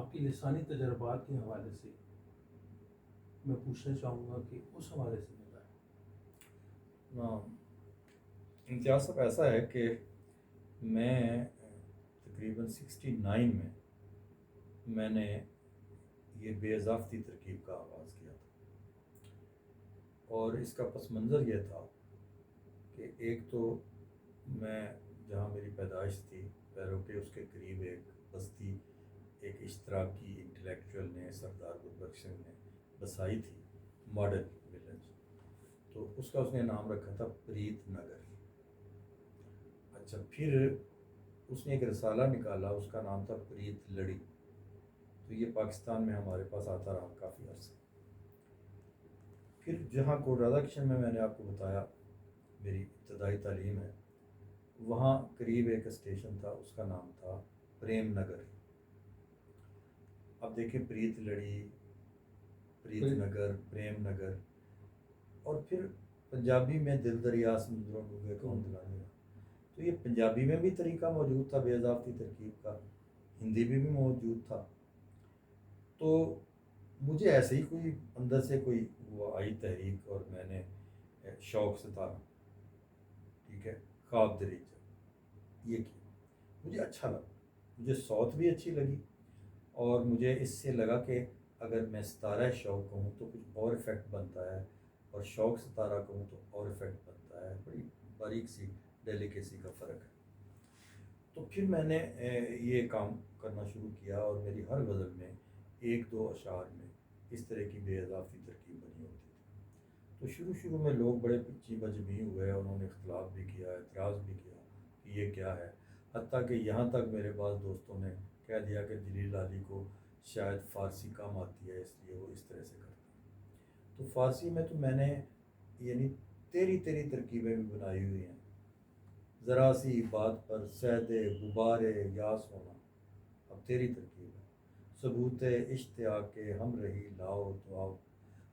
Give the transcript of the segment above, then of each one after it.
آپ کی لسانی تجربات کے حوالے سے میں پوچھنا چاہوں گا کہ اس حوالے سے بتائیں۔ ہاں، امتیاز صاحب ایسا ہے کہ میں تقریباً 69 میں نے یہ بے اضافتی ترکیب کا آغاز کیا تھا، اور اس کا پس منظر یہ تھا کہ ایک تو میں جہاں میری پیدائش تھی پیرو کے اس کے قریب ایک بستی ایک اشتراکی انٹلیکچوئل نے سردار گربخش سنگھ نے بسائی تھی، ماڈل ولیج، تو اس نے نام رکھا تھا پریت نگر۔ اچھا، پھر اس نے ایک رسالہ نکالا، اس کا نام تھا پریت لڑی، تو یہ پاکستان میں ہمارے پاس آتا رہا کافی عرصے۔ پھر جہاں کوٹ رادا کشن میں نے آپ کو بتایا میری ابتدائی تعلیم ہے، وہاں قریب ایک اسٹیشن تھا، اس کا نام تھا پریم نگر۔ اب دیکھیں، پریت لڑی، پریت نگر، پریم نگر، اور پھر پنجابی میں دل دریا سمندروں ڈوبے کون دلانے گا، تو یہ پنجابی میں بھی طریقہ موجود تھا بے اضافتی ترکیب کا، ہندی میں بھی موجود تھا۔ تو مجھے ایسے ہی کوئی اندر سے کوئی وہ آئی تحریک، اور میں نے شوق سے تھا، ٹھیک ہے، خواب دریچہ یہ کیا، مجھے اچھا لگا، مجھے صوت بھی اچھی لگی، اور مجھے اس سے لگا کہ اگر میں ستارہ شوق کہوں تو کچھ اور افیکٹ بنتا ہے، اور شوق ستارہ کہوں تو اور افیکٹ بنتا ہے، بڑی باریک سی ڈیلیکیسی کا فرق ہے۔ تو پھر میں نے یہ کام کرنا شروع کیا، اور میری ہر غزل میں ایک دو اشعار میں اس طرح کی بے اضافتی ترکیب بنی ہوتی تھی۔ تو شروع میں لوگ بڑے پیچی بجمی ہوئے، انہوں نے اختلاف بھی کیا، اعتراض بھی کیا کہ یہ کیا ہے، حتیٰ کہ یہاں تک میرے بعض دوستوں نے کہہ دیا کہ جلیل لالی کو شاید فارسی کم آتی ہے، اس لیے وہ اس طرح سے کرتے ہیں۔ تو فارسی میں تو میں نے یعنی تیری ترکیبیں بھی بنائی ہوئی ہیں، ذرا سی بات پر سید غبار یاس ہونا، اب تیری ترکیب ہے، ثبوت اشتیاق کے ہم رہی لاؤ تو آؤ،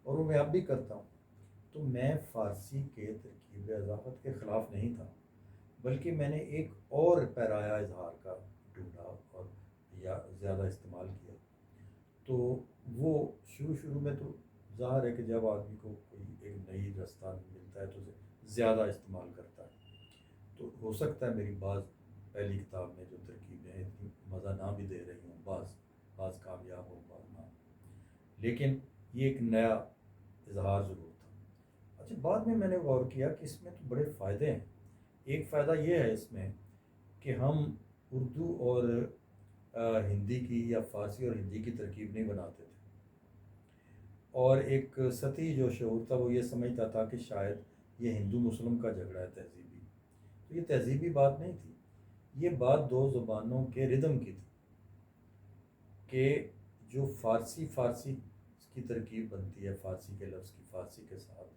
اور وہ میں اب بھی کرتا ہوں۔ تو میں فارسی کے ترکیب اضافت کے خلاف نہیں تھا، بلکہ میں نے ایک اور پیرایا اظہار کا ڈھونڈا اور یا زیادہ استعمال کیا۔ تو وہ شروع میں تو ظاہر ہے کہ جب آدمی کو کوئی ایک نئی رستہ ملتا ہے تو اسے زیادہ استعمال کرتا ہے، تو ہو سکتا ہے میری بعض پہلی کتاب میں جو ترکیبیں اتنی مزہ نہ بھی دے رہی ہوں، بعض کامیاب ہوں، بعض نہ، لیکن یہ ایک نیا اظہار ضرور تھا۔ اچھا، بعد میں نے غور کیا کہ اس میں تو بڑے فائدے ہیں۔ ایک فائدہ یہ ہے اس میں کہ ہم اردو اور ہندی کی یا فارسی اور ہندی کی ترکیب نہیں بناتے تھے، اور ایک سطحی جو شعور تھا وہ یہ سمجھتا تھا کہ شاید یہ ہندو مسلم کا جھگڑا ہے تہذیبی، تو یہ تہذیبی بات نہیں تھی، یہ بات دو زبانوں کے ردم کی تھی، کہ جو فارسی کی ترکیب بنتی ہے، فارسی کے لفظ کی فارسی کے ساتھ،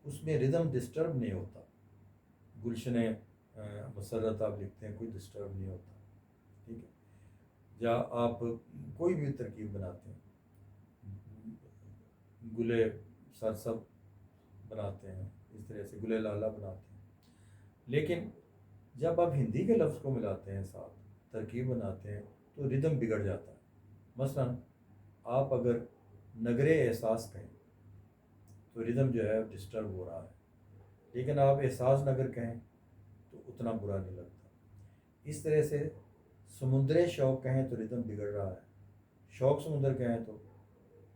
اس میں ردم ڈسٹرب نہیں ہوتا، گلشن مسرت آپ لکھتے ہیں کوئی ڈسٹرب نہیں ہوتا، ٹھیک ہے، یا آپ کوئی بھی ترکیب بناتے ہیں، گلے سرسب بناتے ہیں، اس طرح سے گلے لالا بناتے ہیں، لیکن جب آپ ہندی کے لفظ کو ملاتے ہیں ساتھ ترکیب بناتے ہیں تو ردم بگڑ جاتا ہے۔ مثلا آپ اگر نگرے احساس کہیں تو ردم جو ہے ڈسٹرب ہو رہا ہے، لیکن آپ احساس نگر کہیں تو اتنا برا نہیں لگتا۔ اس طرح سے سمندر شوق کہیں تو ردم بگڑ رہا ہے، شوق سمندر کہیں تو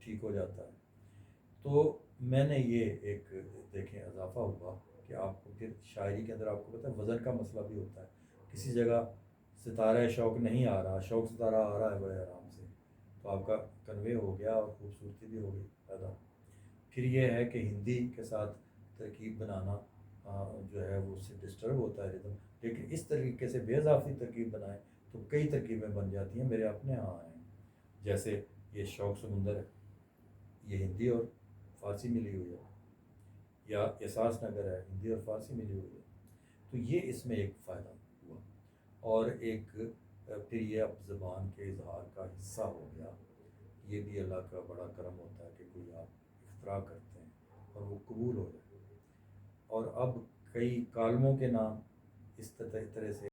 ٹھیک ہو جاتا ہے۔ تو میں نے یہ ایک دیکھیں اضافہ ہوا کہ آپ کو پھر شاعری کے اندر آپ کو پتہ ہے وزن کا مسئلہ بھی ہوتا ہے، کسی جگہ ستارہ شوق نہیں آ رہا، شوق ستارہ آ رہا ہے بڑے آرام سے، تو آپ کا کنوے ہو گیا اور خوبصورتی بھی ہو گئی پیدا۔ پھر یہ ہے کہ ہندی کے ساتھ ترکیب بنانا جو ہے وہ اس سے ڈسٹرب ہوتا ہے ردم، لیکن اس طریقے سے بے اضافی ترکیب بنائیں تو کئی ترکیبیں بن جاتی ہیں، میرے اپنے ہاں ہیں، جیسے یہ شوق سمندر ہے، یہ ہندی اور فارسی ملی ہوئی ہے، یا احساس نگر ہے، ہندی اور فارسی ملی ہوئی ہے، تو یہ اس میں ایک فائدہ ہوا، اور ایک پھر یہ اب زبان کے اظہار کا حصہ ہو گیا۔ یہ بھی اللہ کا بڑا کرم ہوتا ہے کہ کوئی آپ اختراع کرتے ہیں اور وہ قبول ہو جائے، اور اب کئی کالموں کے نام اس طرح سے